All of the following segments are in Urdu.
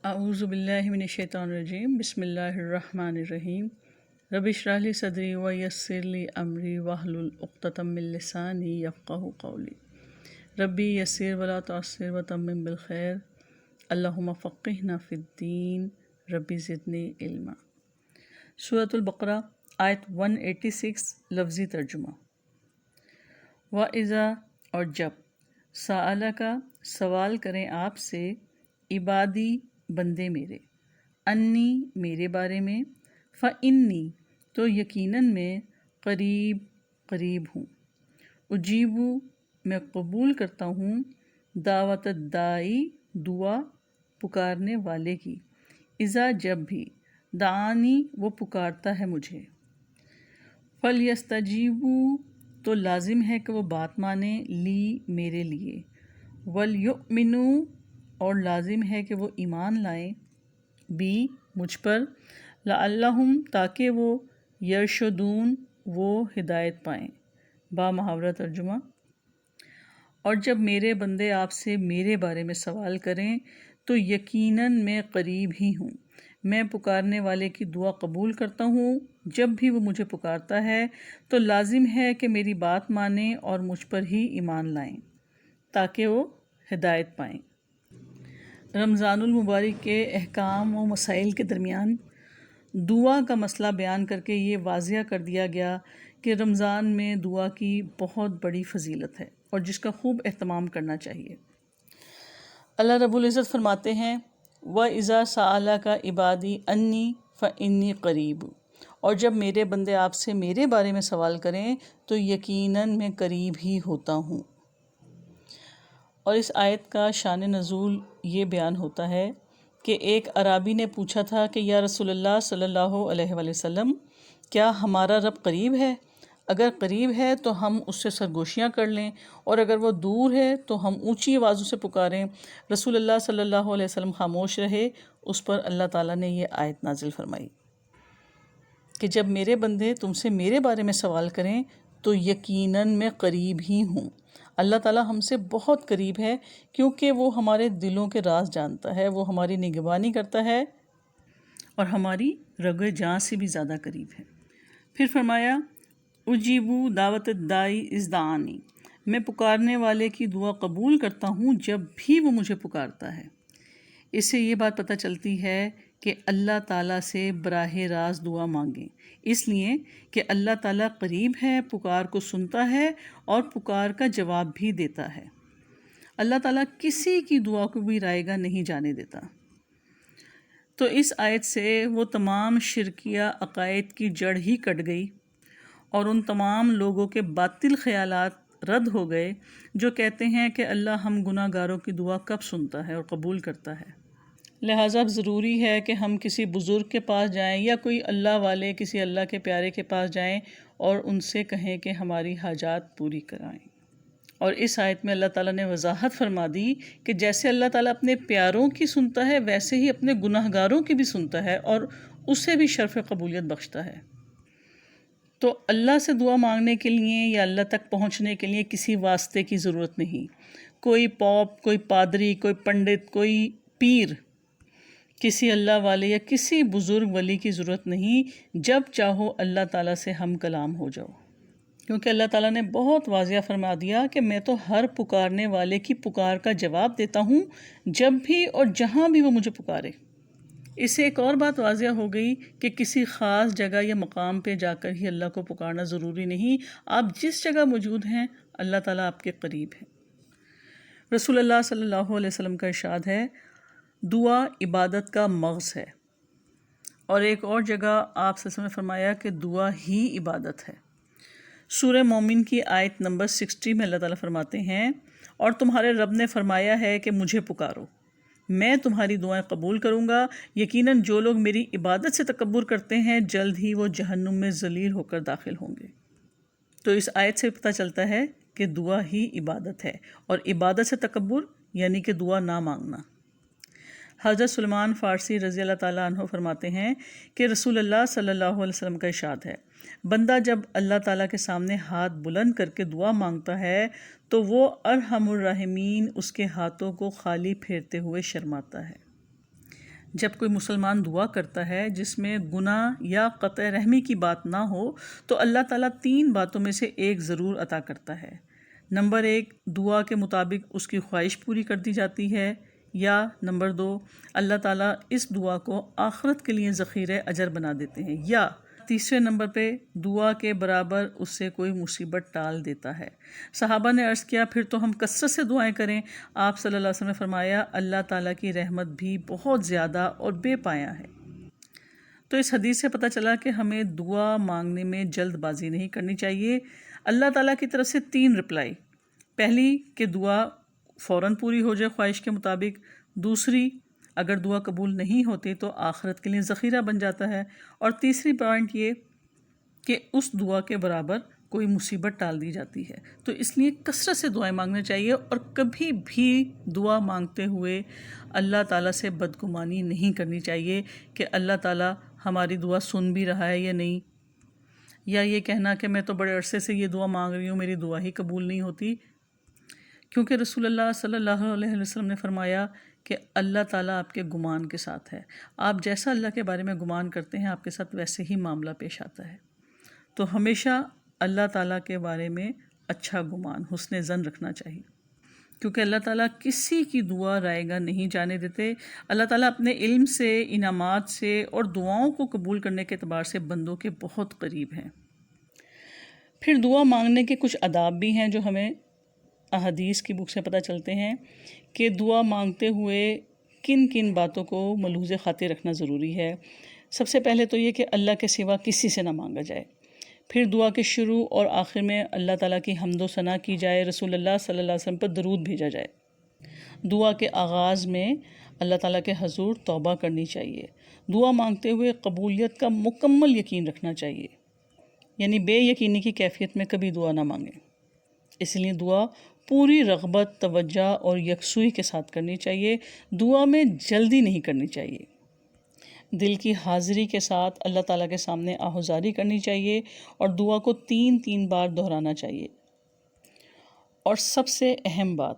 اعوذ باللہ من الشیطان الرجیم بسم اللہ الرحمن الرحیم رب اشرح لی صدری ویسر لی امری واحلل عقدۃ من لسانی یفقہوا قولی ربی یسر ولا تعسر وتمم بالخیر اللہم فقہنا فی الدین ربی زدنی علما۔ سورۃ البقرہ آیت 186 لفظی ترجمہ۔ وَإِذَا اور جب سألک سوال کریں آپ سے عبادی بندے میرے انی میرے بارے میں فإنی تو یقیناً میں قریب ہوں اجیبو میں قبول کرتا ہوں دعوت الداعی دعا پکارنے والے کی اذا جب بھی دعانی وہ پکارتا ہے مجھے فلیستجیبوا تو لازم ہے کہ وہ بات مانیں لی میرے لیے ولیؤمنوا اور لازم ہے کہ وہ ایمان لائیں بھی مجھ پر لعلہم تاکہ وہ یرشدون وہ ہدایت پائیں۔ با محاورہ ترجمہ۔ اور جب میرے بندے آپ سے میرے بارے میں سوال کریں تو یقیناً میں قریب ہی ہوں، میں پکارنے والے کی دعا قبول کرتا ہوں۔ جب بھی وہ مجھے پکارتا ہے تو لازم ہے کہ میری بات مانیں اور مجھ پر ہی ایمان لائیں تاکہ وہ ہدایت پائیں۔ رمضان المبارک کے احکام و مسائل کے درمیان دعا کا مسئلہ بیان کر کے یہ واضح کر دیا گیا کہ رمضان میں دعا کی بہت بڑی فضیلت ہے اور جس کا خوب اہتمام کرنا چاہیے۔ اللہ رب العزت فرماتے ہیں وَإِذَا سَأَلَكَ عِبَادِي أَنِّي فَإِنِّي قَرِيبٌ اور جب میرے بندے آپ سے میرے بارے میں سوال کریں تو یقیناً میں قریب ہی ہوتا ہوں۔ اور اس آیت کا شان نزول یہ بیان ہوتا ہے کہ ایک اعرابی نے پوچھا تھا کہ یا رسول اللہ صلی اللہ علیہ وآلہ وسلم کیا ہمارا رب قریب ہے؟ اگر قریب ہے تو ہم اس سے سرگوشیاں کر لیں اور اگر وہ دور ہے تو ہم اونچی آوازوں سے پکاریں۔ رسول اللہ صلی اللہ علیہ وسلم خاموش رہے۔ اس پر اللہ تعالیٰ نے یہ آیت نازل فرمائی کہ جب میرے بندے تم سے میرے بارے میں سوال کریں تو یقیناً میں قریب ہی ہوں۔ اللہ تعالیٰ ہم سے بہت قریب ہے کیونکہ وہ ہمارے دلوں کے راز جانتا ہے، وہ ہماری نگہبانی کرتا ہے اور ہماری رگ جاں سے بھی زیادہ قریب ہے۔ پھر فرمایا اجیبو دعوت الداعی اذ دعانی میں پکارنے والے کی دعا قبول کرتا ہوں جب بھی وہ مجھے پکارتا ہے۔ اس سے یہ بات پتہ چلتی ہے کہ اللہ تعالیٰ سے براہ راست دعا مانگیں، اس لیے کہ اللہ تعالیٰ قریب ہے، پکار کو سنتا ہے اور پکار کا جواب بھی دیتا ہے۔ اللہ تعالیٰ کسی کی دعا کو بھی رائے گاہ نہیں جانے دیتا۔ تو اس آیت سے وہ تمام شرکیہ عقائد کی جڑ ہی کٹ گئی اور ان تمام لوگوں کے باطل خیالات رد ہو گئے جو کہتے ہیں کہ اللہ ہم گناہ گاروں کی دعا کب سنتا ہے اور قبول کرتا ہے۔ لہٰذا ضروری ہے کہ ہم کسی بزرگ کے پاس جائیں یا کوئی اللہ والے کسی اللہ کے پیارے کے پاس جائیں اور ان سے کہیں کہ ہماری حاجات پوری کرائیں۔ اور اس آیت میں اللہ تعالیٰ نے وضاحت فرما دی کہ جیسے اللہ تعالیٰ اپنے پیاروں کی سنتا ہے ویسے ہی اپنے گناہ گاروں کی بھی سنتا ہے اور اسے بھی شرف قبولیت بخشتا ہے۔ تو اللہ سے دعا مانگنے کے لیے یا اللہ تک پہنچنے کے لیے کسی واسطے کی ضرورت نہیں، کوئی پوپ، کوئی پادری، کوئی پنڈت، کوئی پیر، کسی اللہ والے یا کسی بزرگ ولی کی ضرورت نہیں۔ جب چاہو اللہ تعالیٰ سے ہم کلام ہو جاؤ، کیونکہ اللہ تعالیٰ نے بہت واضح فرما دیا کہ میں تو ہر پکارنے والے کی پکار کا جواب دیتا ہوں جب بھی اور جہاں بھی وہ مجھے پکارے۔ اس سے ایک اور بات واضح ہو گئی کہ کسی خاص جگہ یا مقام پہ جا کر ہی اللہ کو پکارنا ضروری نہیں، آپ جس جگہ موجود ہیں اللہ تعالیٰ آپ کے قریب ہے۔ رسول اللہ صلی اللہ علیہ وسلم کا ارشاد ہے دعا عبادت کا مغز ہے، اور ایک اور جگہ آپ صلی اللہ علیہ وسلم نے فرمایا کہ دعا ہی عبادت ہے۔ سورہ مومن کی آیت نمبر 60 میں اللہ تعالیٰ فرماتے ہیں اور تمہارے رب نے فرمایا ہے کہ مجھے پکارو، میں تمہاری دعائیں قبول کروں گا۔ یقیناً جو لوگ میری عبادت سے تکبر کرتے ہیں جلد ہی وہ جہنم میں ذلیل ہو کر داخل ہوں گے۔ تو اس آیت سے پتہ چلتا ہے کہ دعا ہی عبادت ہے، اور عبادت سے تکبر یعنی کہ دعا نہ مانگنا۔ حضرت سلمان فارسی رضی اللہ تعالیٰ عنہ فرماتے ہیں کہ رسول اللہ صلی اللہ علیہ وسلم کا ارشاد ہے بندہ جب اللہ تعالیٰ کے سامنے ہاتھ بلند کر کے دعا مانگتا ہے تو وہ ارحم الراحمین اس کے ہاتھوں کو خالی پھیرتے ہوئے شرماتا ہے۔ جب کوئی مسلمان دعا کرتا ہے جس میں گناہ یا قطع رحمی کی بات نہ ہو تو اللہ تعالیٰ 3 باتوں میں سے ایک ضرور عطا کرتا ہے۔ نمبر 1، دعا کے مطابق اس کی خواہش پوری کر دی جاتی ہے، یا نمبر 2، اللہ تعالیٰ اس دعا کو آخرت کے لیے ذخیرہ اجر بنا دیتے ہیں، یا تیسرے نمبر پہ دعا کے برابر اس سے کوئی مصیبت ٹال دیتا ہے۔ صحابہ نے عرض کیا پھر تو ہم کثرت سے دعائیں کریں؟ آپ صلی اللہ علیہ وسلم نے فرمایا اللہ تعالیٰ کی رحمت بھی بہت زیادہ اور بے پایہ ہے۔ تو اس حدیث سے پتہ چلا کہ ہمیں دعا مانگنے میں جلد بازی نہیں کرنی چاہیے۔ اللہ تعالیٰ کی طرف سے 3 رپلائی، پہلی کہ دعا فوراً پوری ہو جائے خواہش کے مطابق، دوسری اگر دعا قبول نہیں ہوتی تو آخرت کے لیے ذخیرہ بن جاتا ہے، اور تیسری پوائنٹ یہ کہ اس دعا کے برابر کوئی مصیبت ٹال دی جاتی ہے۔ تو اس لیے کثرت سے دعائیں مانگنا چاہیے، اور کبھی بھی دعا مانگتے ہوئے اللہ تعالیٰ سے بدگمانی نہیں کرنی چاہیے کہ اللہ تعالیٰ ہماری دعا سن بھی رہا ہے یا نہیں، یا یہ کہنا کہ میں تو بڑے عرصے سے یہ دعا مانگ رہی ہوں میری دعا ہی قبول نہیں ہوتی، کیونکہ رسول اللہ صلی اللہ علیہ وسلم نے فرمایا کہ اللہ تعالیٰ آپ کے گمان کے ساتھ ہے، آپ جیسا اللہ کے بارے میں گمان کرتے ہیں آپ کے ساتھ ویسے ہی معاملہ پیش آتا ہے۔ تو ہمیشہ اللہ تعالیٰ کے بارے میں اچھا گمان، حسن ظن رکھنا چاہیے، کیونکہ اللہ تعالیٰ کسی کی دعا رائے گاہ نہیں جانے دیتے۔ اللہ تعالیٰ اپنے علم سے، انعامات سے اور دعاؤں کو قبول کرنے کے اعتبار سے بندوں کے بہت قریب ہیں۔ پھر دعا مانگنے کے کچھ آداب بھی ہیں جو ہمیں احادیث کی بک سے پتہ چلتے ہیں کہ دعا مانگتے ہوئے کن کن باتوں کو ملحوظ خاطر رکھنا ضروری ہے۔ سب سے پہلے تو یہ کہ اللہ کے سوا کسی سے نہ مانگا جائے، پھر دعا کے شروع اور آخر میں اللہ تعالیٰ کی حمد و ثنا کی جائے، رسول اللہ صلی اللہ علیہ وسلم پر درود بھیجا جائے۔ دعا کے آغاز میں اللہ تعالیٰ کے حضور توبہ کرنی چاہیے۔ دعا مانگتے ہوئے قبولیت کا مکمل یقین رکھنا چاہیے، یعنی بے یقینی کی کیفیت میں کبھی دعا نہ مانگیں۔ اس لیے دعا پوری رغبت، توجہ اور یکسوئی کے ساتھ کرنی چاہیے۔ دعا میں جلدی نہیں کرنی چاہیے، دل کی حاضری کے ساتھ اللہ تعالیٰ کے سامنے آہوازاری کرنی چاہیے، اور دعا کو 3 بار دہرانا چاہیے۔ اور سب سے اہم بات،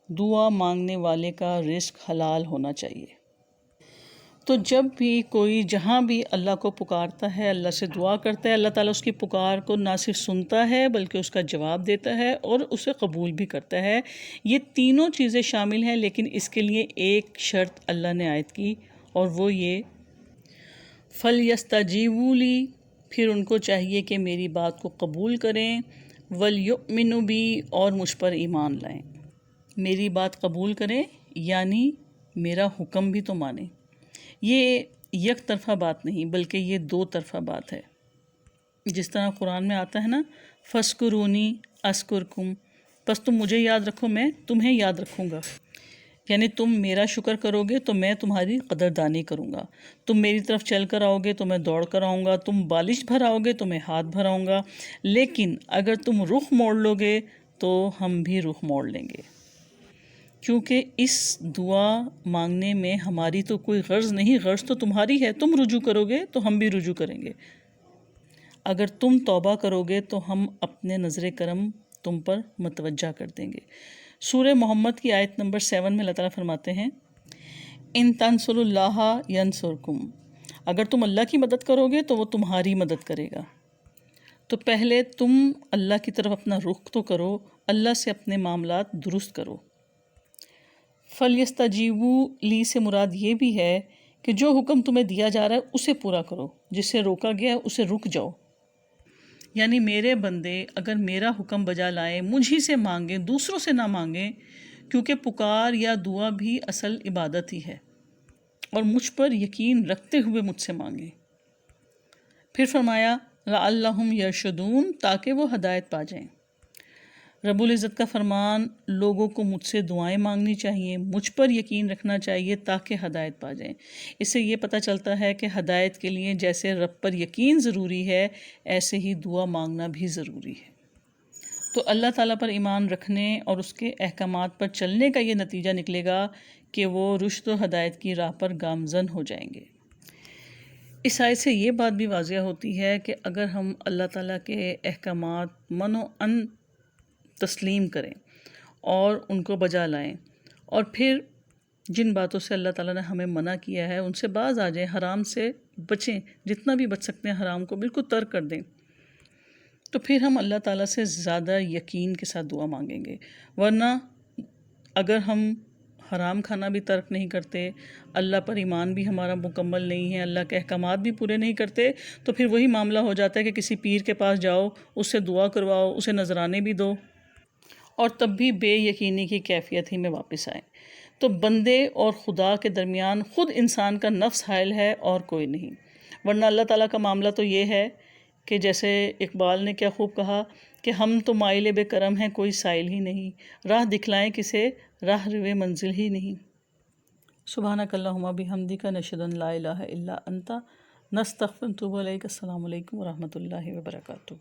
دعا مانگنے والے کا رزق حلال ہونا چاہیے۔ تو جب بھی کوئی جہاں بھی اللہ کو پکارتا ہے، اللہ سے دعا کرتا ہے، اللہ تعالیٰ اس کی پکار کو نہ صرف سنتا ہے بلکہ اس کا جواب دیتا ہے اور اسے قبول بھی کرتا ہے۔ یہ تینوں چیزیں شامل ہیں، لیکن اس کے لیے ایک شرط اللہ نے عائد کی، اور وہ یہ فَلْيَسْتَجِیبُوا لِی، پھر ان کو چاہیے کہ میری بات کو قبول کریں، وَلْيُؤْمِنُوا بِی، اور مجھ پر ایمان لائیں۔ میری بات قبول کریں یعنی میرا حکم بھی تو مانیں۔ یہ یک طرفہ بات نہیں بلکہ یہ 2 طرفہ بات ہے۔ جس طرح قرآن میں آتا ہے نا، فَاسْکُرُونِی أَذْکُرْکُم، بس تم مجھے یاد رکھو میں تمہیں یاد رکھوں گا، یعنی تم میرا شکر کرو گے تو میں تمہاری قدردانی کروں گا، تم میری طرف چل کر آؤ گے تو میں دوڑ کر آؤں گا، تم بالش بھر آؤ گے تو میں ہاتھ بھر آؤں گا، لیکن اگر تم رخ موڑ لو گے تو ہم بھی رخ موڑ لیں گے۔ کیونکہ اس دعا مانگنے میں ہماری تو کوئی غرض نہیں، غرض تو تمہاری ہے، تم رجوع کرو گے تو ہم بھی رجوع کریں گے، اگر تم توبہ کرو گے تو ہم اپنے نظر کرم تم پر متوجہ کر دیں گے۔ سورہ محمد کی آیت نمبر 7 میں اللہ تعالیٰ فرماتے ہیں ان تنصروا اللہ ینصرکم، اگر تم اللہ کی مدد کرو گے تو وہ تمہاری مدد کرے گا۔ تو پہلے تم اللہ کی طرف اپنا رخ تو کرو، اللہ سے اپنے معاملات درست کرو۔ فَلْيَسْتَجِیبُوا لِی سے مراد یہ بھی ہے کہ جو حکم تمہیں دیا جا رہا ہے اسے پورا کرو، جس سے روکا گیا ہے اسے رک جاؤ۔ یعنی میرے بندے اگر میرا حکم بجا لائیں، مجھ ہی سے مانگیں، دوسروں سے نہ مانگیں، کیونکہ پکار یا دعا بھی اصل عبادت ہی ہے، اور مجھ پر یقین رکھتے ہوئے مجھ سے مانگیں۔ پھر فرمایا لعلہم یرشدون، تاکہ وہ ہدایت پا جائیں۔ رب العزت کا فرمان، لوگوں کو مجھ سے دعائیں مانگنی چاہیے، مجھ پر یقین رکھنا چاہیے تاکہ ہدایت پا جائیں۔ اس سے یہ پتہ چلتا ہے کہ ہدایت کے لیے جیسے رب پر یقین ضروری ہے، ایسے ہی دعا مانگنا بھی ضروری ہے۔ تو اللہ تعالیٰ پر ایمان رکھنے اور اس کے احکامات پر چلنے کا یہ نتیجہ نکلے گا کہ وہ رشد و ہدایت کی راہ پر گامزن ہو جائیں گے۔ اس آیت سے یہ بات بھی واضح ہوتی ہے کہ اگر ہم اللہ تعالیٰ کے احکامات من و ان تسلیم کریں اور ان کو بجا لائیں، اور پھر جن باتوں سے اللہ تعالیٰ نے ہمیں منع کیا ہے ان سے باز آ جائیں، حرام سے بچیں، جتنا بھی بچ سکتے ہیں حرام کو بالکل ترک کر دیں، تو پھر ہم اللہ تعالیٰ سے زیادہ یقین کے ساتھ دعا مانگیں گے۔ ورنہ اگر ہم حرام کھانا بھی ترک نہیں کرتے، اللہ پر ایمان بھی ہمارا مکمل نہیں ہے، اللہ کے احکامات بھی پورے نہیں کرتے، تو پھر وہی معاملہ ہو جاتا ہے کہ کسی پیر کے پاس جاؤ، اس سے دعا کرواؤ، اسے نذرانے بھی دو، اور تب بھی بے یقینی کی کیفیت ہی میں واپس آئیں۔ تو بندے اور خدا کے درمیان خود انسان کا نفس حائل ہے اور کوئی نہیں۔ ورنہ اللہ تعالیٰ کا معاملہ تو یہ ہے کہ جیسے اقبال نے کیا خوب کہا کہ ہم تو مائل بے کرم ہیں، کوئی سائل ہی نہیں، راہ دکھلائیں کسے، راہ روے منزل ہی نہیں۔ سبحانک اللہم بحمدک، نشہد ان لا الہ الا انت، نستغفرک ونتوب الیک۔ السلام علیکم ورحمۃ اللہ وبرکاتہ۔